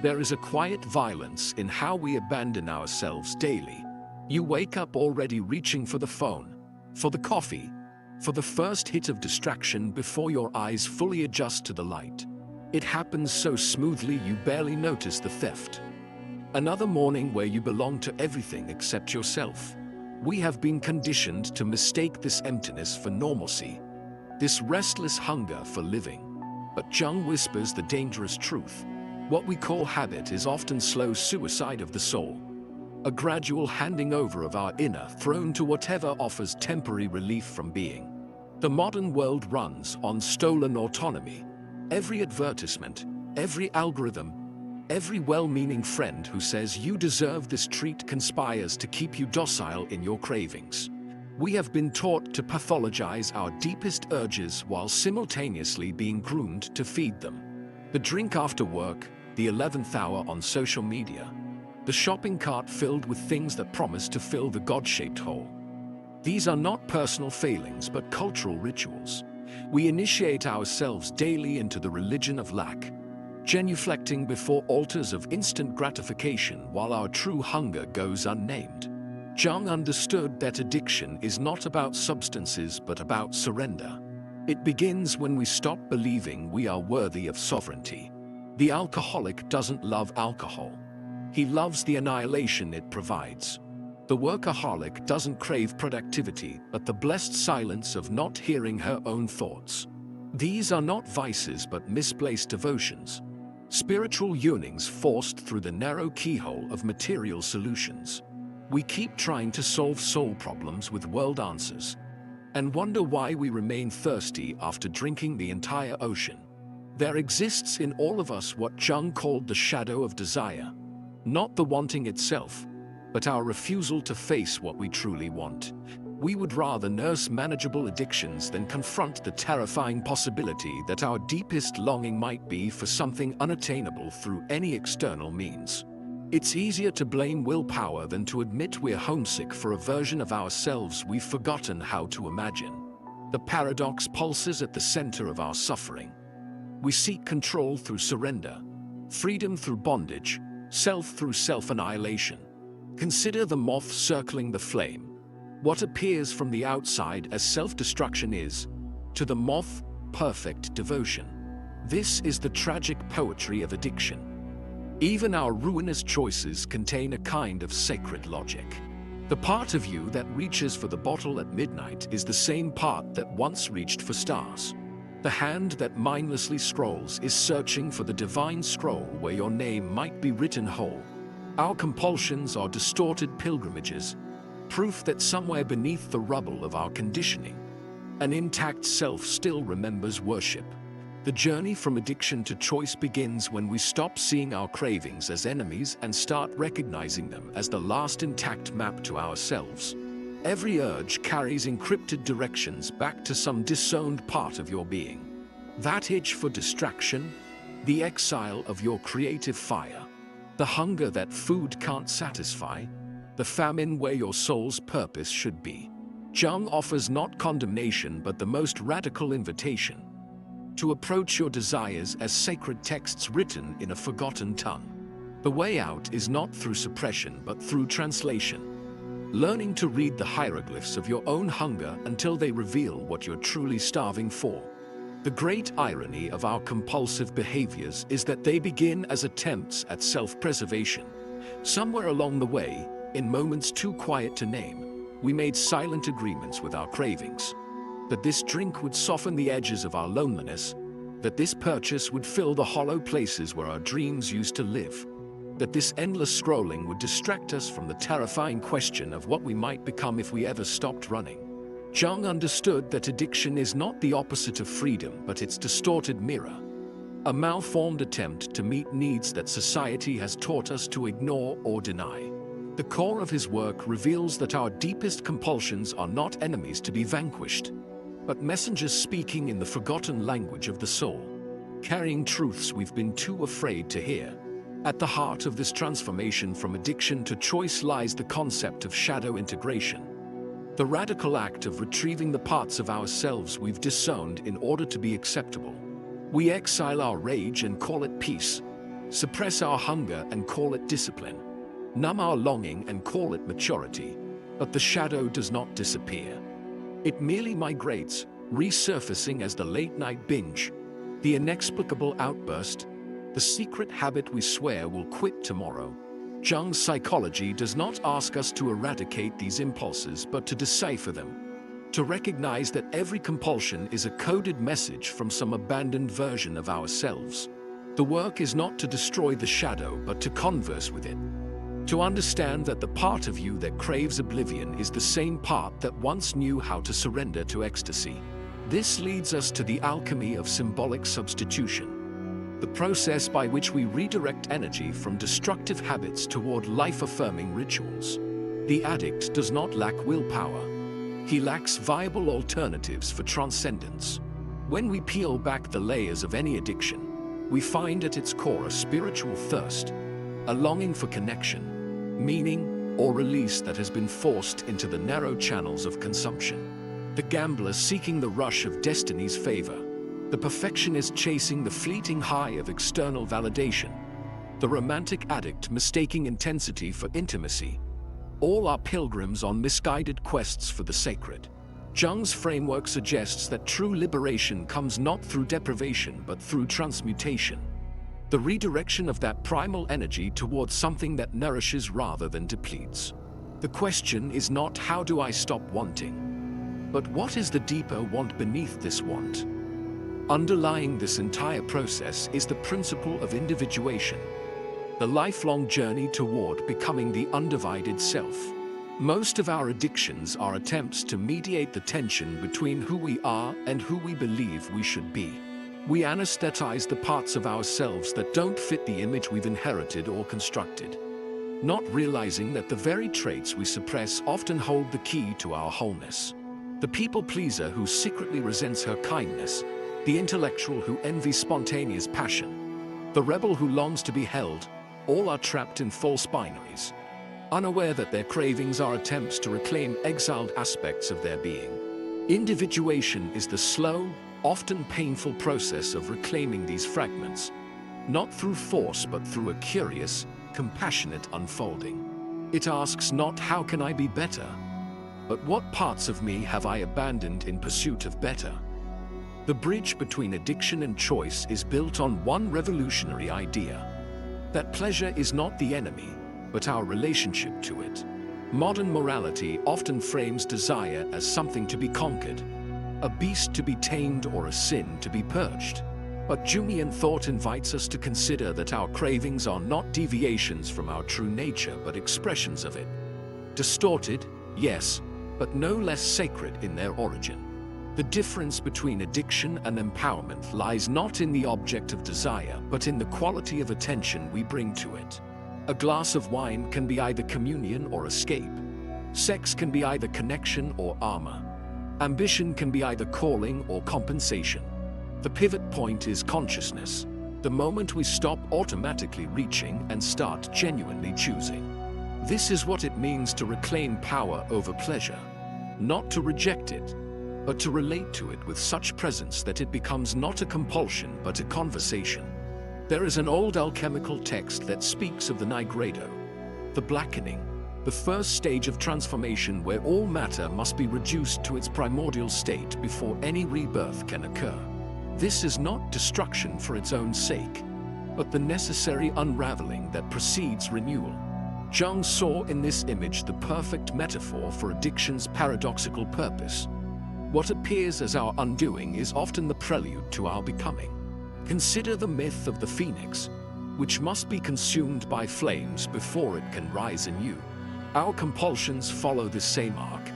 There is a quiet violence in how we abandon ourselves daily. You wake up already reaching for the phone, for the coffee, for the first hit of distraction before your eyes fully adjust to the light. It happens so smoothly you barely notice the theft. Another morning where you belong to everything except yourself. We have been conditioned to mistake this emptiness for normalcy, this restless hunger for living. But Jung whispers the dangerous truth. What we call habit is often slow suicide of the soul, a gradual handing over of our inner thrown to whatever offers temporary relief from being. The modern world runs on stolen autonomy. Every advertisement, every algorithm, every well-meaning friend who says you deserve this treat conspires to keep you docile in your cravings. We have been taught to pathologize our deepest urges while simultaneously being groomed to feed them. The drink after work, the 11th hour on social media, the shopping cart filled with things that promise to fill the God-shaped hole. These are not personal failings but cultural rituals. We initiate ourselves daily into the religion of lack, genuflecting before altars of instant gratification while our true hunger goes unnamed. Jung understood that addiction is not about substances but about surrender. It begins when we stop believing we are worthy of sovereignty. The alcoholic doesn't love alcohol. He loves the annihilation it provides. The workaholic doesn't crave productivity but the blessed silence of not hearing her own thoughts. These are not vices but misplaced devotions, spiritual yearnings forced through the narrow keyhole of material solutions. We keep trying to solve soul problems with world answers, and wonder why we remain thirsty after drinking the entire ocean. There exists in all of us what Jung called the shadow of desire, not the wanting itself, but our refusal to face what we truly want. We would rather nurse manageable addictions than confront the terrifying possibility that our deepest longing might be for something unattainable through any external means. It's easier to blame willpower than to admit we're homesick for a version of ourselves we've forgotten how to imagine. The paradox pulses at the center of our suffering. We seek control through surrender, freedom through bondage, self through self-annihilation. Consider the moth circling the flame. What appears from the outside as self-destruction is, to the moth, perfect devotion. This is the tragic poetry of addiction. Even our ruinous choices contain a kind of sacred logic. The part of you that reaches for the bottle at midnight is the same part that once reached for stars. The hand that mindlessly scrolls is searching for the divine scroll where your name might be written whole. Our compulsions are distorted pilgrimages, proof that somewhere beneath the rubble of our conditioning, an intact self still remembers worship. The journey from addiction to choice begins when we stop seeing our cravings as enemies and start recognizing them as the last intact map to ourselves. Every urge carries encrypted directions back to some disowned part of your being. That itch for distraction, the exile of your creative fire, the hunger that food can't satisfy, the famine where your soul's purpose should be. Jung offers not condemnation but the most radical invitation: to approach your desires as sacred texts written in a forgotten tongue. The way out is not through suppression but through translation. Learning to read the hieroglyphs of your own hunger until they reveal what you're truly starving for. The great irony of our compulsive behaviors is that they begin as attempts at self-preservation. Somewhere along the way, in moments too quiet to name, we made silent agreements with our cravings. That this drink would soften the edges of our loneliness, that this purchase would fill the hollow places where our dreams used to live, that this endless scrolling would distract us from the terrifying question of what we might become if we ever stopped running. Jung understood that addiction is not the opposite of freedom but its distorted mirror, a malformed attempt to meet needs that society has taught us to ignore or deny. The core of his work reveals that our deepest compulsions are not enemies to be vanquished, but messengers speaking in the forgotten language of the soul, carrying truths we've been too afraid to hear. At the heart of this transformation from addiction to choice lies the concept of shadow integration, the radical act of retrieving the parts of ourselves we've disowned in order to be acceptable. We exile our rage and call it peace, suppress our hunger and call it discipline, numb our longing and call it maturity. But the shadow does not disappear. It merely migrates, resurfacing as the late-night binge, the inexplicable outburst, the secret habit we swear will quit tomorrow. Jung's psychology does not ask us to eradicate these impulses but to decipher them, to recognize that every compulsion is a coded message from some abandoned version of ourselves. The work is not to destroy the shadow but to converse with it, to understand that the part of you that craves oblivion is the same part that once knew how to surrender to ecstasy. This leads us to the alchemy of symbolic substitution, the process by which we redirect energy from destructive habits toward life-affirming rituals. The addict does not lack willpower. He lacks viable alternatives for transcendence. When we peel back the layers of any addiction, we find at its core a spiritual thirst, a longing for connection, meaning, or release that has been forced into the narrow channels of consumption. The gambler seeking the rush of destiny's favor, the perfectionist chasing the fleeting high of external validation, the romantic addict mistaking intensity for intimacy. All are pilgrims on misguided quests for the sacred. Jung's framework suggests that true liberation comes not through deprivation but through transmutation, the redirection of that primal energy towards something that nourishes rather than depletes. The question is not how do I stop wanting, but what is the deeper want beneath this want? Underlying this entire process is the principle of individuation, the lifelong journey toward becoming the undivided self. Most of our addictions are attempts to mediate the tension between who we are and who we believe we should be. We anesthetize the parts of ourselves that don't fit the image we've inherited or constructed, not realizing that the very traits we suppress often hold the key to our wholeness. The people pleaser who secretly resents her kindness, the intellectual who envies spontaneous passion, the rebel who longs to be held, all are trapped in false binaries, unaware that their cravings are attempts to reclaim exiled aspects of their being. Individuation is the slow, often painful process of reclaiming these fragments, not through force but through a curious, compassionate unfolding. It asks not how can I be better, but what parts of me have I abandoned in pursuit of better? The bridge between addiction and choice is built on one revolutionary idea: that pleasure is not the enemy, but our relationship to it. Modern morality often frames desire as something to be conquered, a beast to be tamed or a sin to be purged. But Jungian thought invites us to consider that our cravings are not deviations from our true nature but expressions of it. Distorted, yes, but no less sacred in their origin. The difference between addiction and empowerment lies not in the object of desire but in the quality of attention we bring to it. A glass of wine can be either communion or escape. Sex can be either connection or armor. Ambition can be either calling or compensation. The pivot point is consciousness, the moment we stop automatically reaching and start genuinely choosing. This is what it means to reclaim power over pleasure, not to reject it, but to relate to it with such presence that it becomes not a compulsion but a conversation. There is an old alchemical text that speaks of the nigredo, the blackening, the first stage of transformation where all matter must be reduced to its primordial state before any rebirth can occur. This is not destruction for its own sake, but the necessary unraveling that precedes renewal. Jung saw in this image the perfect metaphor for addiction's paradoxical purpose. What appears as our undoing is often the prelude to our becoming. Consider the myth of the phoenix, which must be consumed by flames before it can rise anew. Our compulsions follow this same arc.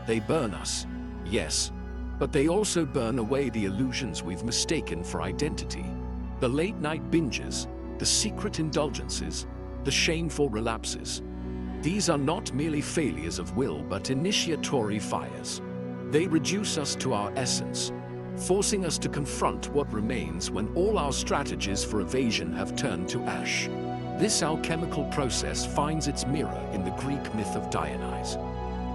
They burn us, yes, but they also burn away the illusions we've mistaken for identity. The late-night binges, the secret indulgences, the shameful relapses. These are not merely failures of will but initiatory fires. They reduce us to our essence, forcing us to confront what remains when all our strategies for evasion have turned to ash. This alchemical process finds its mirror in the Greek myth of Dionysus,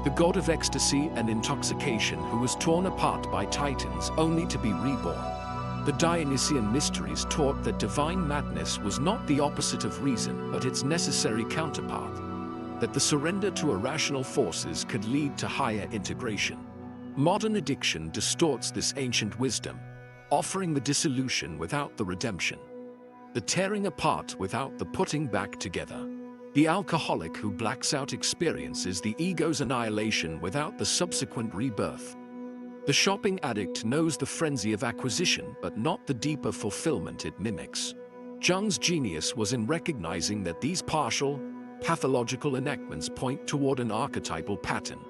the god of ecstasy and intoxication who was torn apart by titans only to be reborn. The Dionysian mysteries taught that divine madness was not the opposite of reason, but its necessary counterpart, that the surrender to irrational forces could lead to higher integration. Modern addiction distorts this ancient wisdom, offering the dissolution without the redemption, the tearing apart without the putting back together. The alcoholic who blacks out experiences the ego's annihilation without the subsequent rebirth. The shopping addict knows the frenzy of acquisition, but not the deeper fulfillment it mimics. Jung's genius was in recognizing that these partial, pathological enactments point toward an archetypal pattern,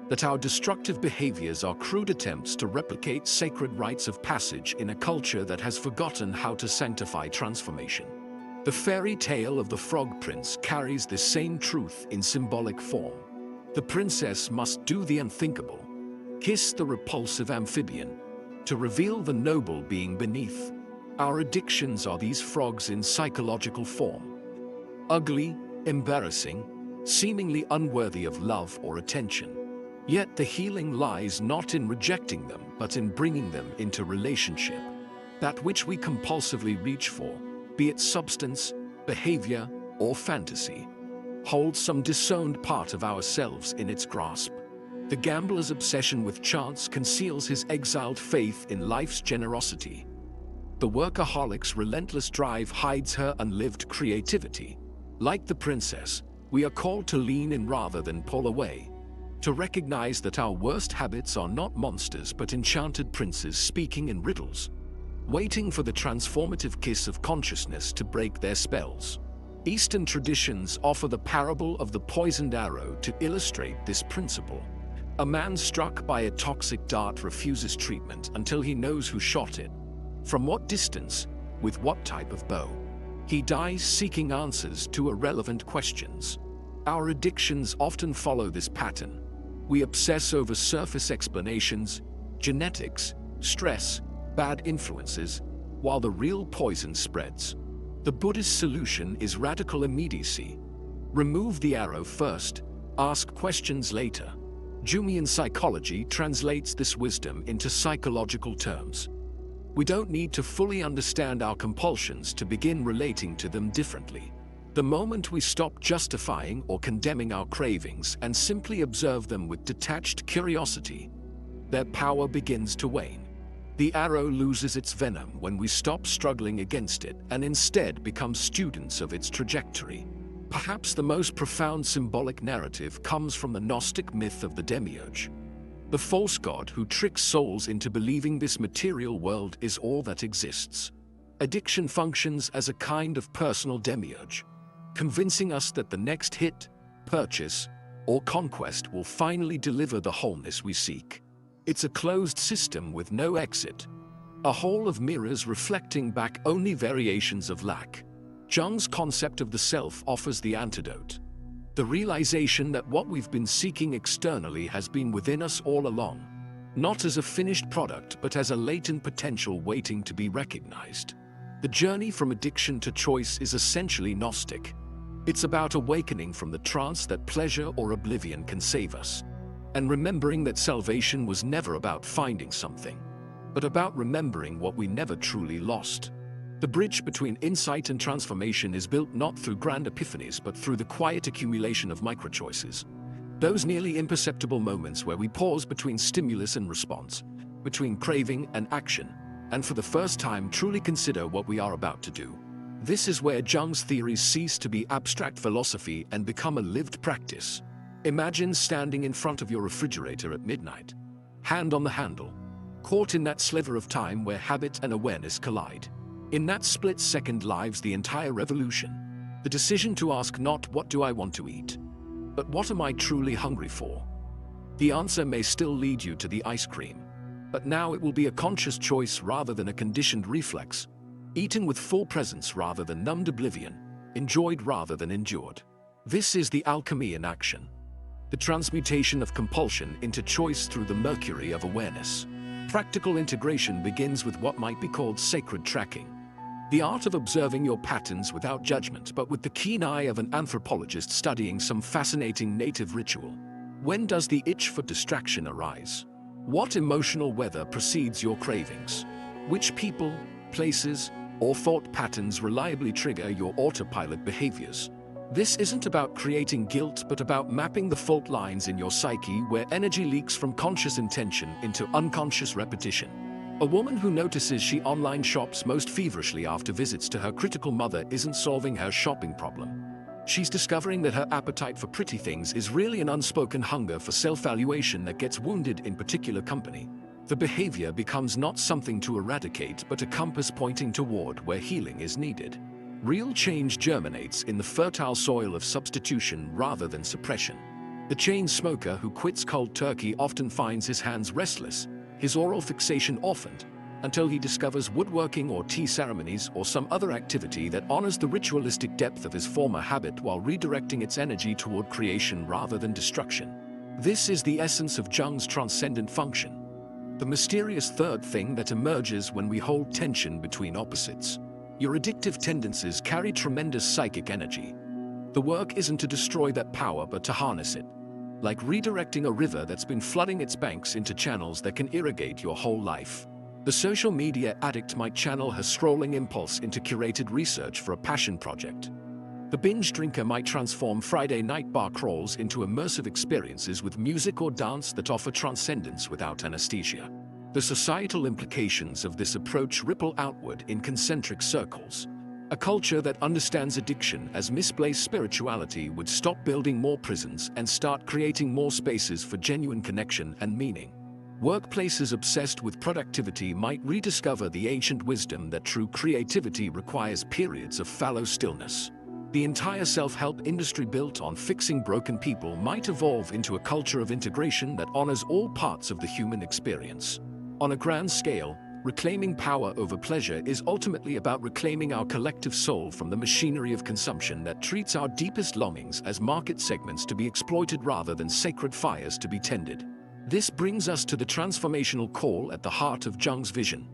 that our destructive behaviors are crude attempts to replicate sacred rites of passage in a culture that has forgotten how to sanctify transformation. The fairy tale of the Frog Prince carries this same truth in symbolic form. The princess must do the unthinkable, kiss the repulsive amphibian, to reveal the noble being beneath. Our addictions are these frogs in psychological form. Ugly, embarrassing, seemingly unworthy of love or attention. Yet the healing lies not in rejecting them, but in bringing them into relationship. That which we compulsively reach for, be it substance, behavior, or fantasy, holds some disowned part of ourselves in its grasp. The gambler's obsession with chance conceals his exiled faith in life's generosity. The workaholic's relentless drive hides her unlived creativity. Like the princess, we are called to lean in rather than pull away, to recognize that our worst habits are not monsters but enchanted princes speaking in riddles, waiting for the transformative kiss of consciousness to break their spells. Eastern traditions offer the parable of the poisoned arrow to illustrate this principle. A man struck by a toxic dart refuses treatment until he knows who shot it, from what distance, with what type of bow. He dies seeking answers to irrelevant questions. Our addictions often follow this pattern. We obsess over surface explanations, genetics, stress, bad influences, while the real poison spreads. The Buddhist solution is radical immediacy. Remove the arrow first, ask questions later. Jungian psychology translates this wisdom into psychological terms. We don't need to fully understand our compulsions to begin relating to them differently. The moment we stop justifying or condemning our cravings and simply observe them with detached curiosity, their power begins to wane. The arrow loses its venom when we stop struggling against it and instead become students of its trajectory. Perhaps the most profound symbolic narrative comes from the Gnostic myth of the demiurge, the false god who tricks souls into believing this material world is all that exists. Addiction functions as a kind of personal demiurge, convincing us that the next hit, purchase, or conquest will finally deliver the wholeness we seek. It's a closed system with no exit, a hole of mirrors reflecting back only variations of lack. Jung's concept of the self offers the antidote. The realization that what we've been seeking externally has been within us all along, not as a finished product but as a latent potential waiting to be recognized. The journey from addiction to choice is essentially Gnostic. It's about awakening from the trance that pleasure or oblivion can save us, and remembering that salvation was never about finding something, but about remembering what we never truly lost. The bridge between insight and transformation is built not through grand epiphanies but through the quiet accumulation of microchoices. Those nearly imperceptible moments where we pause between stimulus and response, between craving and action, and for the first time truly consider what we are about to do. This is where Jung's theories cease to be abstract philosophy and become a lived practice. Imagine standing in front of your refrigerator at midnight, hand on the handle, caught in that sliver of time where habit and awareness collide. In that split second lives the entire revolution. The decision to ask not what do I want to eat, but what am I truly hungry for? The answer may still lead you to the ice cream, but now it will be a conscious choice rather than a conditioned reflex, eaten with full presence rather than numbed oblivion, enjoyed rather than endured. This is the alchemy in action, the transmutation of compulsion into choice through the mercury of awareness. Practical integration begins with what might be called sacred tracking, the art of observing your patterns without judgment but with the keen eye of an anthropologist studying some fascinating native ritual. When does the itch for distraction arise? What emotional weather precedes your cravings? Which people, places, or thought patterns reliably trigger your autopilot behaviors? This isn't about creating guilt, but about mapping the fault lines in your psyche where energy leaks from conscious intention into unconscious repetition. A woman who notices she online shops most feverishly after visits to her critical mother isn't solving her shopping problem. She's discovering that her appetite for pretty things is really an unspoken hunger for self-valuation that gets wounded in particular company. The behavior becomes not something to eradicate, but a compass pointing toward where healing is needed. Real change germinates in the fertile soil of substitution rather than suppression. The chain smoker who quits cold turkey often finds his hands restless, his oral fixation orphaned, until he discovers woodworking or tea ceremonies or some other activity that honors the ritualistic depth of his former habit while redirecting its energy toward creation rather than destruction. This is the essence of Jung's transcendent function, the mysterious third thing that emerges when we hold tension between opposites. Your addictive tendencies carry tremendous psychic energy. The work isn't to destroy that power, but to harness it. Like redirecting a river that's been flooding its banks into channels that can irrigate your whole life. The social media addict might channel her scrolling impulse into curated research for a passion project. The binge drinker might transform Friday night bar crawls into immersive experiences with music or dance that offer transcendence without anesthesia. The societal implications of this approach ripple outward in concentric circles. A culture that understands addiction as misplaced spirituality would stop building more prisons and start creating more spaces for genuine connection and meaning. Workplaces obsessed with productivity might rediscover the ancient wisdom that true creativity requires periods of fallow stillness. The entire self-help industry built on fixing broken people might evolve into a culture of integration that honors all parts of the human experience. On a grand scale, reclaiming power over pleasure is ultimately about reclaiming our collective soul from the machinery of consumption that treats our deepest longings as market segments to be exploited rather than sacred fires to be tended. This brings us to the transformational call at the heart of Jung's vision.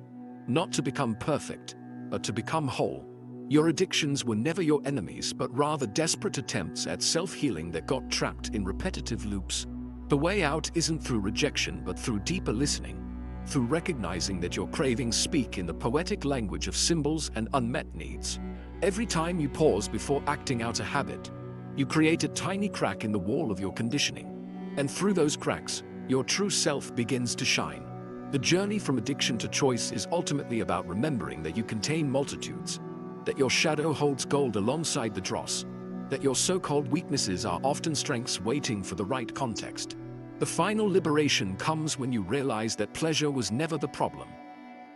Not to become perfect, but to become whole. Your addictions were never your enemies, but rather desperate attempts at self-healing that got trapped in repetitive loops. The way out isn't through rejection, but through deeper listening. Through recognizing that your cravings speak in the poetic language of symbols and unmet needs. Every time you pause before acting out a habit, you create a tiny crack in the wall of your conditioning. And through those cracks, your true self begins to shine. The journey from addiction to choice is ultimately about remembering that you contain multitudes, that your shadow holds gold alongside the dross, that your so-called weaknesses are often strengths waiting for the right context. The final liberation comes when you realize that pleasure was never the problem.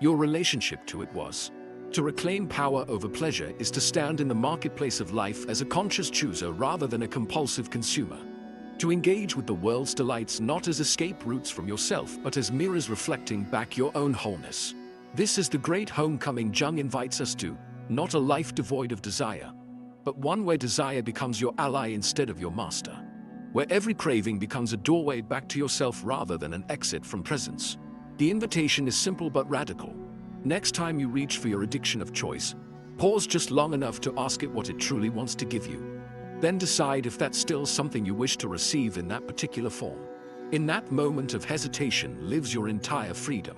Your relationship to it was. To reclaim power over pleasure is to stand in the marketplace of life as a conscious chooser rather than a compulsive consumer. To engage with the world's delights not as escape routes from yourself, but as mirrors reflecting back your own wholeness. This is the great homecoming Jung invites us to, not a life devoid of desire, but one where desire becomes your ally instead of your master. Where every craving becomes a doorway back to yourself rather than an exit from presence. The invitation is simple but radical. Next time you reach for your addiction of choice, pause just long enough to ask it what it truly wants to give you. Then decide if that's still something you wish to receive in that particular form. In that moment of hesitation lives your entire freedom.